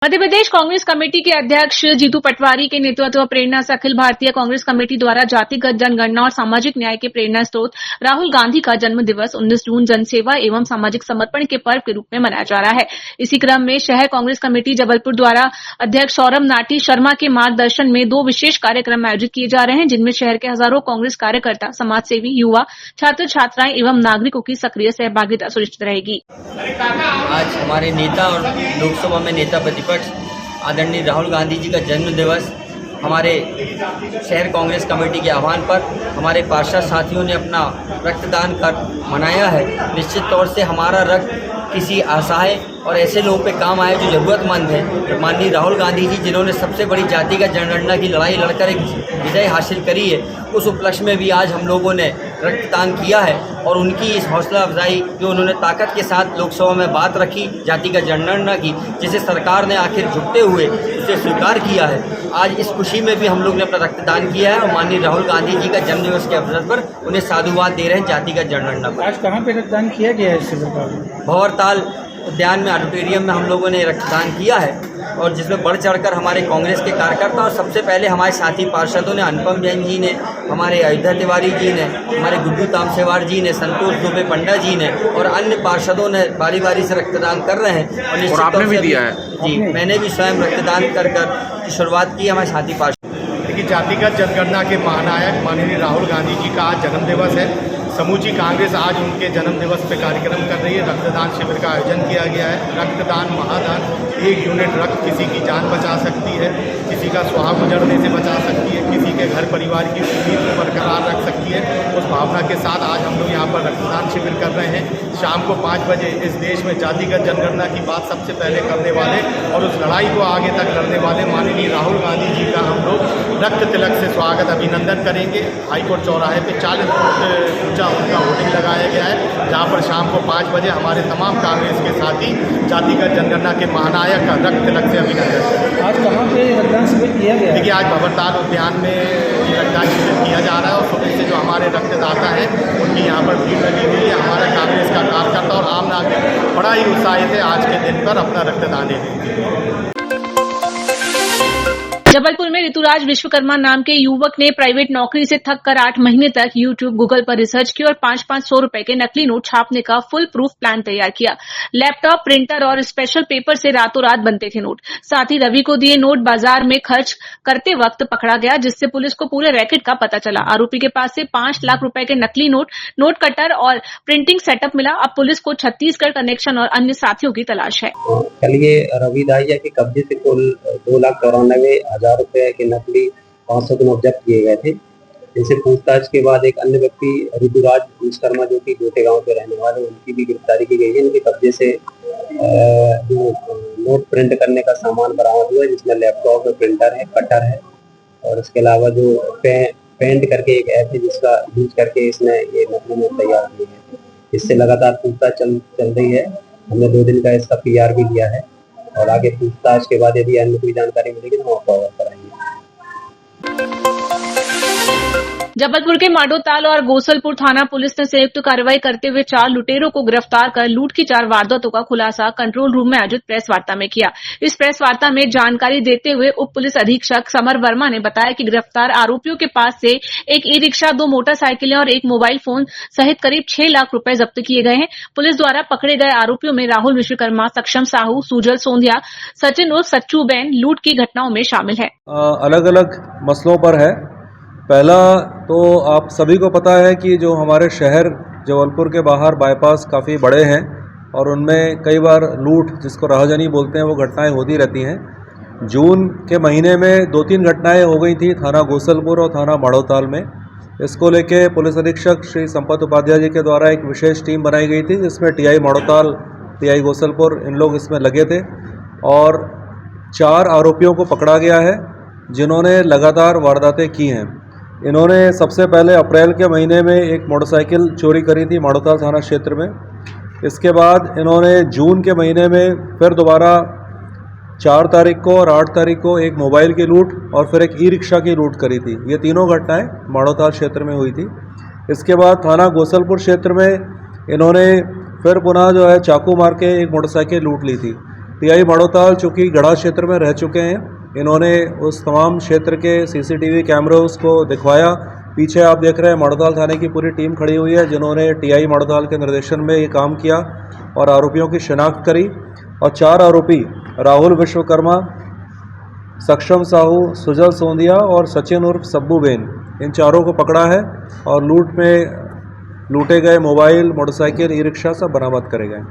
Madhya Pradesh Congress committee के अध्यक्ष जीतू पटवारी के नेतृत्व प्रेरणा से अखिल भारतीय कांग्रेस कमेटी द्वारा जातिगत जनगणना और सामाजिक न्याय के प्रेरणा स्रोत राहुल गांधी का जन्म दिवस 19 जून जनसेवा एवं सामाजिक समर्पण के पर्व के रूप में मनाया जा रहा है। इसी क्रम में शहर कांग्रेस कमेटी जबलपुर द्वारा अध्यक्ष सौरभ नाटी शर्मा के मार्गदर्शन में 2 विशेष कार्यक्रम आयोजित किए जा रहे हैं, जिनमें शहर के हजारों कांग्रेस कार्यकर्ता, समाजसेवी, युवा, छात्र छात्राएं एवं नागरिकों की सक्रिय सहभागिता सुनिश्चित रहेगी। आज हमारे नेता और लोकसभा में नेता प्रतिपक्ष आदरणीय राहुल गांधी जी का जन्म दिवस हमारे शहर कांग्रेस कमेटी के आह्वान पर हमारे पार्षद साथियों ने अपना रक्तदान कर मनाया है। निश्चित तौर से हमारा रक्त किसी असहाय और ऐसे लोगों पे काम आए जो ज़रूरतमंद है। माननीय राहुल गांधी जी जिन्होंने सबसे बड़ी जातिगत जनगणना की लड़ाई लड़कर एक विजय हासिल करी है, उस उपलक्ष्य में भी आज हम लोगों ने रक्तदान किया है और उनकी इस हौसला अफजाई जो उन्होंने ताकत के साथ लोकसभा में बात रखी जातिगत जनगणना की, जिसे सरकार ने आखिर झुकते हुए उसे स्वीकार किया है, आज इस खुशी में भी हम लोग ने अपना रक्तदान किया है और माननीय राहुल गांधी जी का जन्मदिवस के अवसर पर उन्हें साधुवाद दे रहे हैं जातिगत जनगणना पर। आज कहाँ पे रक्तदान किया गया है इस शिविर का? भंवरताल उद्यान में ऑडिटोरियम में हम लोगों ने रक्तदान किया है और जिसमें बढ़ चढ़कर हमारे कांग्रेस के कार्यकर्ता और सबसे पहले हमारे साथी पार्षदों ने, अनुपम जैन जी ने, हमारे अयोध्या तिवारी जी ने, हमारे गुड्डू तामसेवार जी ने, संतोष दुबे पंडा जी ने और अन्य पार्षदों ने बारी बारी से रक्तदान कर रहे हैं। और आपने भी दिया है? जी, मैंने भी स्वयं रक्तदान कर शुरुआत की। हमारे साथी पार्षद देखिए, जातिगत जनगणना के महानायक माननीय राहुल गांधी जी का आज जन्मदिवस है। समूची कांग्रेस आज उनके जन्म दिवस पे कार्यक्रम कर रही है। रक्तदान शिविर का आयोजन किया गया है। रक्तदान महादान, 1 यूनिट रक्त किसी की जान बचा सकती है, किसी का सुहाग उजड़ने से बचा सकती है, किसी के घर परिवार की उम्मीद को बरकरार रख सकती है। उस भावना के साथ आज हम लोग यहाँ पर रक्तदान शिविर कर रहे हैं। शाम को 5 बजे इस देश में जातिगत जनगणना की बात सबसे पहले करने वाले और उस लड़ाई को आगे तक लड़ने वाले माननीय राहुल गांधी जी का हम लोग रक्त तिलक से स्वागत अभिनंदन करेंगे। हाईकोर्ट चौराहे पे 40 फुट ऊंचा उनका होर्डिंग लगाया गया है, जहाँ पर शाम को 5 बजे हमारे तमाम कांग्रेस के साथी जातिगत जनगणना के महानायक का रक्त तिलक से अभिनंदन करेंगे। आज कहाँ पे रक्तदान शिविर किया गया? देखिए, आज भंवरताल उद्यान में रक्तदान शिविर किया जा रहा है और सुबह से जो हमारे रक्तदाता हैं उनकी यहाँ पर भीड़ लगी हुई है। हमारा कांग्रेस का कार्यकर्ता और आम नागरिक बड़ा ही उत्साहित है आज के दिन पर अपना रक्तदान देने के लिए। जबलपुर में ऋतुराज विश्वकर्मा नाम के युवक ने प्राइवेट नौकरी से थक कर 8 महीने तक यूट्यूब, गूगल पर रिसर्च की और 500 रुपए के नकली नोट छापने का फुल प्रूफ प्लान तैयार किया। लैपटॉप, प्रिंटर और स्पेशल पेपर से रातों रात बनते थे नोट। साथ ही रवि को दिए नोट बाजार में खर्च करते वक्त पकड़ा गया, जिससे पुलिस को पूरे रैकेट का पता चला। आरोपी के पास से 5 लाख रुपए के नकली नोट कटर और प्रिंटिंग सेटअप मिला। अब पुलिस को छत्तीसगढ़ कनेक्शन और अन्य साथियों की तलाश है। कल ये रवि दाहिया के कब्जे से कुल 2,94,000 रुपए के नकली 500 के नोट जब्त किए गए थे। इनसे पूछताछ के बाद एक अन्य व्यक्ति ऋतुराज विश्वकर्मा जो कि गोटे गांव के रहने वाले, उनकी भी गिरफ्तारी की गई है। इनके कब्जे से जो नोट प्रिंट करने का सामान बरामद हुआ है, जिसमें लैपटॉप है, प्रिंटर है, कटर है और इसके अलावा जो पेंट करके एक ऐप है जिसका यूज करके इसने ये नकली नोट तैयार किए हैं। इससे लगातार पूछताछ चल रही है। हमने 2 दिन का इसका PR भी लिया है और आगे पूछताछ के बाद यदि अन्य कोई जानकारी मिलेगी तो हम आपको अवगत कराएंगे। जबलपुर के माडोताल और गोसलपुर थाना पुलिस ने संयुक्त कार्रवाई करते हुए 4 लुटेरों को गिरफ्तार कर लूट की 4 वारदातों का खुलासा कंट्रोल रूम में आयोजित प्रेस वार्ता में किया। इस प्रेस वार्ता में जानकारी देते हुए उप पुलिस अधीक्षक समर वर्मा ने बताया कि गिरफ्तार आरोपियों के पास से एक ई-रिक्शा, 2 मोटरसाइकिलें और 1 मोबाइल फोन सहित करीब 6 लाख रुपए जब्त किए गए हैं। पुलिस द्वारा पकड़े गए आरोपियों में राहुल विश्वकर्मा, सक्षम साहू, सुजल सोंधिया, सचिन उर्फ सच्चू बैन लूट की घटनाओं में शामिल है। अलग अलग मसलों पर है। पहला तो आप सभी को पता है कि जो हमारे शहर जबलपुर के बाहर बाईपास काफ़ी बड़े हैं और उनमें कई बार लूट, जिसको राहजनी बोलते हैं, वो घटनाएं होती रहती हैं। जून के महीने में 2-3 घटनाएं हो गई थी थाना गोसलपुर और थाना माडोताल में। इसको लेके पुलिस अधीक्षक श्री संपत उपाध्याय जी के द्वारा एक विशेष टीम बनाई गई थी, जिसमें TI माडोताल, TI गोसलपुर, इन लोग इसमें लगे थे और 4 आरोपियों को पकड़ा गया है जिन्होंने लगातार वारदातें की हैं। इन्होंने सबसे पहले अप्रैल के महीने में एक मोटरसाइकिल चोरी करी थी माडोताल थाना क्षेत्र में। इसके बाद इन्होंने जून के महीने में फिर दोबारा 4 तारीख को और 8 तारीख को एक मोबाइल की लूट और फिर एक ई-रिक्शा की लूट करी थी। ये तीनों घटनाएं माडोताल क्षेत्र में हुई थी। इसके बाद थाना गोसलपुर क्षेत्र में इन्होंने फिर पुनः जो है चाकू मार के एक मोटरसाइकिल लूट ली थी। टीआई माड़ोताल चूँकि गढ़ा क्षेत्र में रह चुके हैं, इन्होंने उस तमाम क्षेत्र के सीसीटीवी कैमरों को दिखवाया। पीछे आप देख रहे हैं माड़ोताल थाने की पूरी टीम खड़ी हुई है, जिन्होंने टीआई माड़ोताल के निर्देशन में ये काम किया और आरोपियों की शिनाख्त करी। और 4 आरोपी राहुल विश्वकर्मा, सक्षम साहू, सुजल सोंदिया और सचिन उर्फ सब्बू बेन, इन चारों को पकड़ा है और लूट में लूटे गए मोबाइल, मोटरसाइकिल, ई रिक्शा सब बरामद करे गए।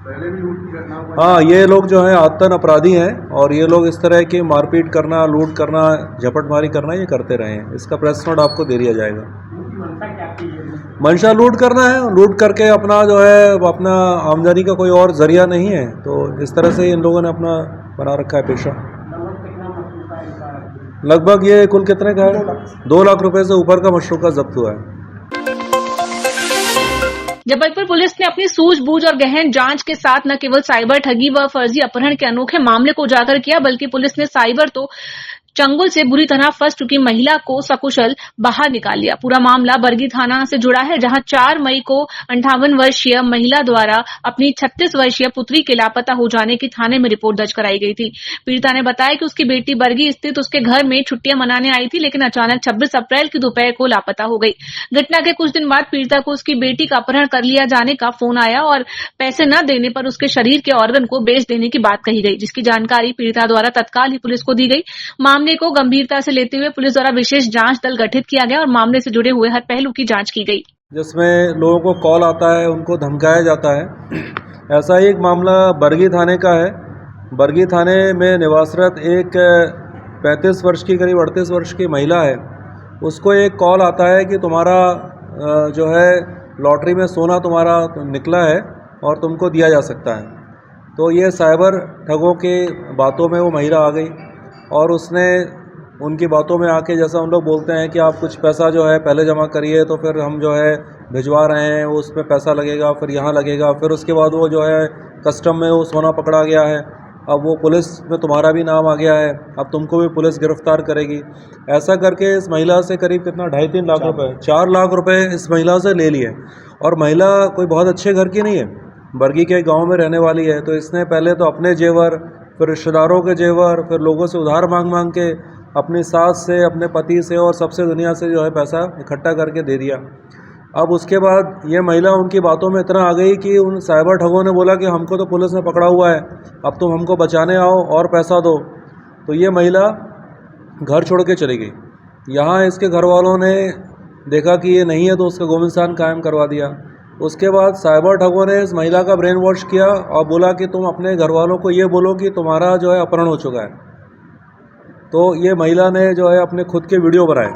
पहले भी लूट की घटना हाँ, ये लोग जो हैं आदतन अपराधी हैं और ये लोग इस तरह की मारपीट करना, लूट करना, झपटमारी करना ये करते रहे हैं। इसका प्रेस नोट आपको दे दिया जाएगा। मंशा लूट करना है, लूट करके अपना जो है अपना आमदनी का कोई और जरिया नहीं है, तो इस तरह से इन लोगों ने अपना बना रखा है पेशा। लगभग ये कुल कितने का है? 2 लाख रुपए से ऊपर का मशरूका जब्त हुआ है। जबलपुर पुलिस ने अपनी सूझबूझ और गहन जांच के साथ न केवल साइबर ठगी व फर्जी अपहरण के अनोखे मामले को उजागर किया, बल्कि पुलिस ने साइबर तो चंगुल से बुरी तरह फंस चुकी महिला को सकुशल बाहर निकाल लिया। पूरा मामला बरगी थाना से जुड़ा है, जहां 4 मई को 58 वर्षीय महिला द्वारा अपनी 36 वर्षीय पुत्री के लापता हो जाने की थाने में रिपोर्ट दर्ज कराई गई थी। पीड़िता ने बताया कि उसकी बेटी बरगी स्थित उसके घर में छुट्टियां मनाने आई थी, लेकिन अचानक 26 अप्रैल की दोपहर को लापता हो गई। घटना के कुछ दिन बाद पीड़िता को उसकी बेटी का अपहरण कर लिया जाने का फोन आया और पैसे न देने पर उसके शरीर के ऑर्गन को बेच देने की बात कही गई, जिसकी जानकारी पीड़िता द्वारा तत्काल ही पुलिस को दी गई। मामले को गंभीरता से लेते हुए पुलिस द्वारा विशेष जांच दल गठित किया गया और मामले से जुड़े हुए हर पहलू की जांच की गई, जिसमें लोगों को कॉल आता है, उनको धमकाया जाता है। ऐसा ही एक मामला बरगी थाने का है। बरगी थाने में निवासरत एक 35 वर्ष की करीब 38 वर्ष की महिला है। उसको एक कॉल आता है कि तुम्हारा जो है लॉटरी में सोना तुम्हारा निकला है और तुमको दिया जा सकता है। तो ये साइबर ठगों के बातों में वो महिला आ गई और उसने उनकी बातों में आके, जैसा हम लोग बोलते हैं कि आप कुछ पैसा जो है पहले जमा करिए तो फिर हम जो है भिजवा रहे हैं, उसमें पैसा लगेगा, फिर यहाँ लगेगा, फिर उसके बाद वो जो है कस्टम में वो सोना पकड़ा गया है, अब वो पुलिस में तुम्हारा भी नाम आ गया है, अब तुमको भी पुलिस गिरफ्तार करेगी। ऐसा करके इस महिला से करीब कितना 2.5-3 लाख रुपए, 4 लाख रुपए इस महिला से ले लिए। और महिला कोई बहुत अच्छे घर की नहीं है, बरगी के गाँव में रहने वाली है। तो इसने पहले तो अपने जेवर, फिर रिश्तेदारों के जेवर, फिर लोगों से उधार मांग मांग के अपनी सास से, अपने पति से और सबसे दुनिया से जो है पैसा इकट्ठा करके दे दिया। अब उसके बाद ये महिला उनकी बातों में इतना आ गई कि उन साइबर ठगों ने बोला कि हमको तो पुलिस ने पकड़ा हुआ है, अब तुम हमको बचाने आओ और पैसा दो। तो ये महिला घर छोड़ के चली गई। यहाँ इसके घर वालों ने देखा कि ये नहीं है तो उसका गोमिंसान कायम करवा दिया। उसके बाद साइबर ठगों ने इस महिला का ब्रेन वॉश किया और बोला कि तुम अपने घर वालों को ये बोलो कि तुम्हारा जो है अपहरण हो चुका है। तो ये महिला ने जो है अपने खुद के वीडियो बनाए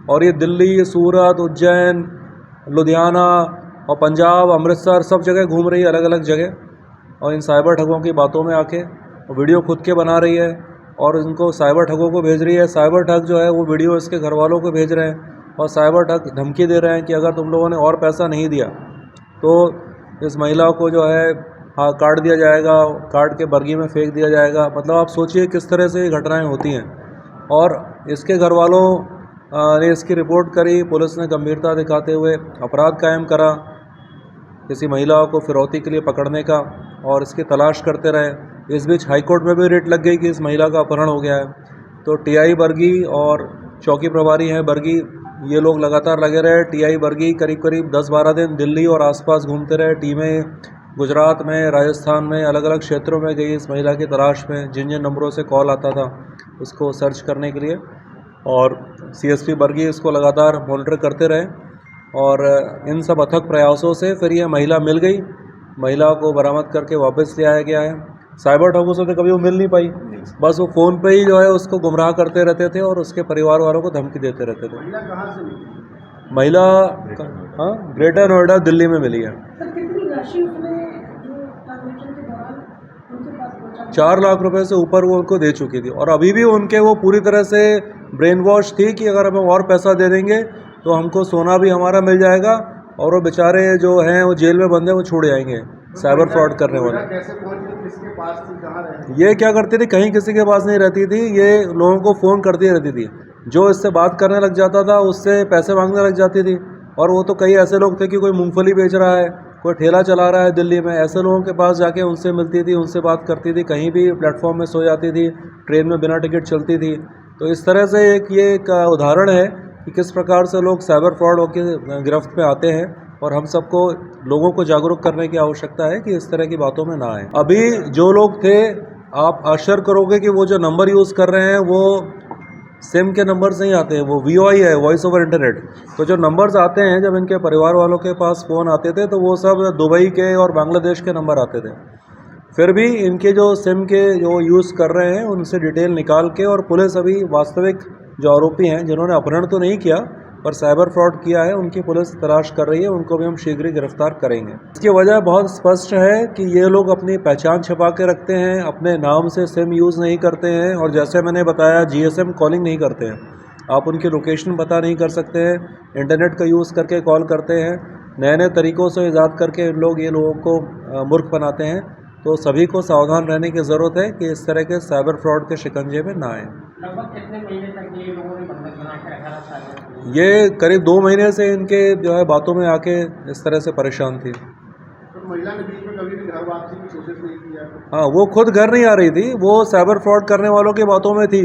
और ये दिल्ली, सूरत, उज्जैन, लुधियाना और पंजाब, अमृतसर सब जगह घूम रही है, अलग अलग जगह, और इन साइबर ठगों की बातों में आके वीडियो खुद के बना रही है और इनको साइबर ठगों को भेज रही है। साइबर ठग जो है वो वीडियो इसके घर वालों को भेज रहे हैं और साइबर ठग धमकी दे रहे हैं कि अगर तुम लोगों ने और पैसा नहीं दिया तो इस महिला को जो है काट दिया जाएगा, काट के बरगी में फेंक दिया जाएगा। मतलब आप सोचिए किस तरह से ये घटनाएं होती हैं। और इसके घर वालों ने इसकी रिपोर्ट करी, पुलिस ने गंभीरता दिखाते हुए अपराध कायम करा किसी महिला को फिरौती के लिए पकड़ने का और इसकी तलाश करते रहे। इस बीच हाईकोर्ट में भी रेट लग गई कि इस महिला का अपहरण हो गया है। तो टीआई बरगी और चौकी प्रभारी हैं बरगी, ये लोग लगातार लगे रहे। टीआई बरगी करीब करीब 10-12 दिन दिल्ली और आसपास घूमते रहे। टीमें गुजरात में, राजस्थान में, अलग अलग क्षेत्रों में गई इस महिला की तलाश में, जिन जिन नंबरों से कॉल आता था उसको सर्च करने के लिए। और सीएसपी बरगी इसको लगातार मॉनिटर करते रहे और इन सब अथक प्रयासों से फिर ये महिला मिल गई। महिला को बरामद करके वापस ले आया गया है। साइबर ठगों से तो कभी वो मिल नहीं पाई, बस वो फ़ोन पे ही जो है उसको गुमराह करते रहते थे और उसके परिवार वालों को धमकी देते रहते थे। महिला हाँ ग्रेटर नोएडा दिल्ली में मिली है। 4 लाख रुपए से ऊपर वो उनको दे चुकी थी और अभी भी उनके वो पूरी तरह से ब्रेन वॉश थी कि अगर हमें और पैसा दे देंगे तो हमको सोना भी हमारा मिल जाएगा और वो बेचारे जो हैं वो जेल में बंद हैं, वो छोड़ जाएंगे साइबर फ्रॉड करने वाले। ये क्या करती थी, कहीं किसी के पास नहीं रहती थी, ये लोगों को फ़ोन करती रहती थी। जो इससे बात करने लग जाता था उससे पैसे मांगने लग जाती थी। और वो तो कई ऐसे लोग थे कि कोई मूंगफली बेच रहा है, कोई ठेला चला रहा है दिल्ली में, ऐसे लोगों के पास जाके उनसे मिलती थी, उनसे बात करती थी, कहीं भी प्लेटफॉर्म में सो जाती थी, ट्रेन में बिना टिकट चलती थी। तो इस तरह से ये एक उदाहरण है कि किस प्रकार से लोग साइबर फ्रॉड होकर गिरफ्त में आते हैं, और हम सबको लोगों को जागरूक करने की आवश्यकता है कि इस तरह की बातों में ना आए। अभी जो लोग थे, आप आश्चर्य करोगे कि वो जो नंबर यूज़ कर रहे हैं वो सिम के नंबर्स नहीं आते हैं, वो VOI है, वॉइस ओवर इंटरनेट। तो जो नंबर्स आते हैं, जब इनके परिवार वालों के पास फ़ोन आते थे तो वो सब दुबई के और बांग्लादेश के नंबर आते थे। फिर भी इनके जो सिम के जो यूज़ कर रहे हैं उनसे डिटेल निकाल के, और पुलिस अभी वास्तविक जो आरोपी हैं जिन्होंने अपहरण तो नहीं किया पर साइबर फ्रॉड किया है, उनकी पुलिस तलाश कर रही है, उनको भी हम शीघ्र ही गिरफ्तार करेंगे। इसकी वजह बहुत स्पष्ट है कि ये लोग अपनी पहचान छिपा के रखते हैं, अपने नाम से सिम यूज़ नहीं करते हैं, और जैसे मैंने बताया GSM कॉलिंग नहीं करते हैं। आप उनकी लोकेशन पता नहीं कर सकते हैं, इंटरनेट का यूज़ करके कॉल करते हैं, नए नए तरीक़ों से ईजाद करके ये लोगों को मूर्ख बनाते हैं। तो सभी को सावधान रहने की ज़रूरत है कि इस तरह के साइबर फ्रॉड के शिकंजे में ना आए। लगभग कितने महीने तक ये लोगों ने बंधक बना के रखा था? ये करीब 2 महीने से इनके जो है बातों में आके इस तरह से परेशान थी। तो महिला ने बीच में कभी भी घर वापसी की कोशिश नहीं किया? हाँ, वो खुद घर नहीं आ रही थी, वो साइबर फ्रॉड करने वालों की बातों में थी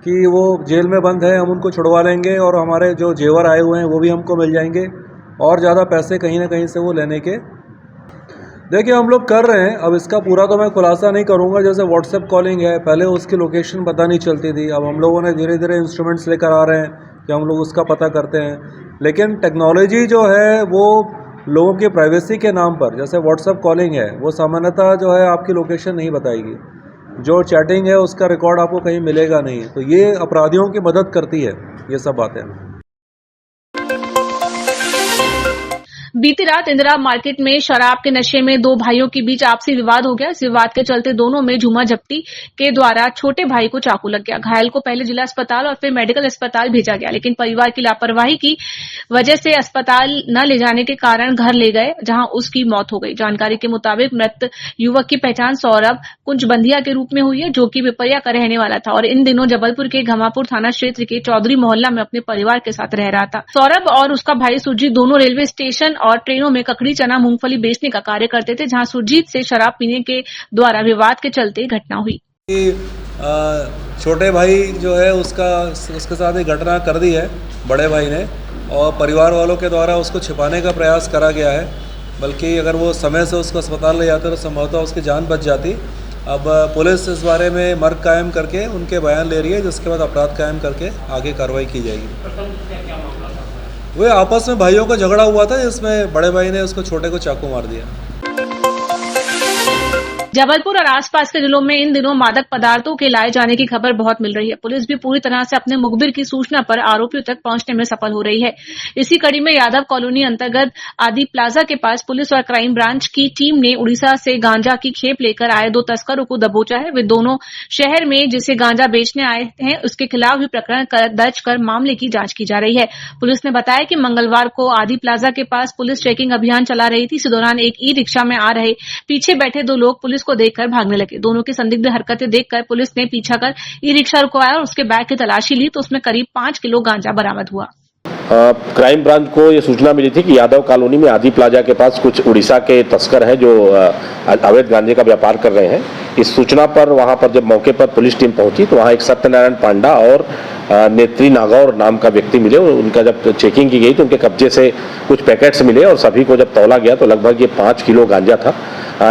कि वो जेल में बंद है, हम उनको छुड़वा लेंगे और हमारे जो जेवर आए हुए हैं वो भी हमको मिल जाएंगे, और ज़्यादा पैसे कहीं ना कहीं से वो लेने के। देखिए, हम लोग कर रहे हैं, अब इसका पूरा तो मैं खुलासा नहीं करूंगा। जैसे व्हाट्सएप कॉलिंग है, पहले उसकी लोकेशन पता नहीं चलती थी, अब हम लोगों ने धीरे धीरे इंस्ट्रूमेंट्स लेकर आ रहे हैं कि हम लोग उसका पता करते हैं। लेकिन टेक्नोलॉजी जो है वो लोगों की प्राइवेसी के नाम पर, जैसे व्हाट्सएप कॉलिंग है, वो सामान्यतः जो है आपकी लोकेशन नहीं बताएगी, जो चैटिंग है उसका रिकॉर्ड आपको कहीं मिलेगा नहीं। तो ये अपराधियों की मदद करती है ये सब बातें। बीती रात इंदिरा मार्केट में शराब के नशे में 2 भाइयों के बीच आपसी विवाद हो गया। इस विवाद के चलते दोनों में झूमा झपटी के द्वारा छोटे भाई को चाकू लग गया। घायल को पहले जिला अस्पताल और फिर मेडिकल अस्पताल भेजा गया, लेकिन परिवार की लापरवाही की वजह से अस्पताल न ले जाने के कारण घर ले गए, जहां उसकी मौत हो गई। जानकारी के मुताबिक मृत युवक की पहचान सौरभ कुंजबंधिया के रूप में हुई है, जो कि पिपरिया का रहने वाला था और इन दिनों जबलपुर के घमापुर थाना क्षेत्र के चौधरी मोहल्ला में अपने परिवार के साथ रह रहा था। सौरभ और उसका भाई सुरजीत दोनों रेलवे स्टेशन और ट्रेनों में ककड़ी, चना, मूंगफली बेचने का कार्य करते थे, जहां सुरजीत से शराब पीने के द्वारा विवाद के चलते घटना हुई। छोटे भाई जो है उसके साथ एक घटना कर दी है बड़े भाई ने, और परिवार वालों के द्वारा उसको छिपाने का प्रयास करा गया है। बल्कि अगर वो समय से उसको अस्पताल ले जाते तो संभवतः उसकी जान बच जाती। अब पुलिस इस बारे में मर्ग कायम करके उनके बयान ले रही है, जिसके बाद अपराध कायम करके आगे कार्रवाई की जाएगी। वे आपस में भाइयों का झगड़ा हुआ था, जिसमें बड़े भाई ने उसको छोटे को चाकू मार दिया। जबलपुर और आसपास के जिलों में इन दिनों मादक पदार्थों के लाए जाने की खबर बहुत मिल रही है। पुलिस भी पूरी तरह से अपने मुखबिर की सूचना पर आरोपियों तक पहुंचने में सफल हो रही है। इसी कड़ी में यादव कॉलोनी अंतर्गत आदि प्लाजा के पास पुलिस और क्राइम ब्रांच की टीम ने उड़ीसा से गांजा की खेप लेकर आए 2 तस्करों को दबोचा है। वे दोनों शहर में जिसे गांजा बेचने आए हैं उसके खिलाफ भी प्रकरण दर्ज कर मामले की जांच की जा रही है। पुलिस ने बताया कि मंगलवार को आदि प्लाजा के पास पुलिस चेकिंग अभियान चला रही थी। इसी दौरान एक ई रिक्शा में आ रहे पीछे बैठे 2 लोग पुलिस को देखकर भागने लगे। दोनों की संदिग्ध हरकतें देखकर पुलिस ने पीछा कर ई रिक्शा रुकवाया और उसके बैग की तलाशी ली तो उसमें करीब 5 किलो गांजा बरामद हुआ। क्राइम ब्रांच को ये सूचना मिली थी कि यादव कॉलोनी में आदि प्लाजा के पास कुछ उड़ीसा के तस्कर हैं जो अवैध गांजे का व्यापार कर रहे हैं। इस सूचना पर वहां पर जब मौके पर पुलिस टीम पहुंची तो वहां एक सत्यनारायण पांडा और नेत्री नागौर नाम का व्यक्ति मिले। उनका जब चेकिंग की गई तो उनके कब्जे से कुछ पैकेट्स मिले और सभी को जब तौला गया तो लगभग ये 5 किलो गांजा था।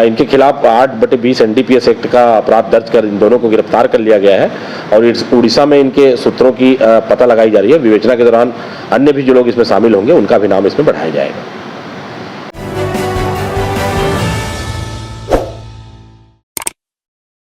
इनके खिलाफ 8/20 NDPS एक्ट का अपराध दर्ज कर इन दोनों को गिरफ्तार कर लिया गया है और उड़ीसा में इनके सूत्रों की पता लगाई जा रही है। विवेचना के दौरान अन्य भी जो लोग इसमें शामिल होंगे उनका भी नाम इसमें बढ़ाया जाएगा।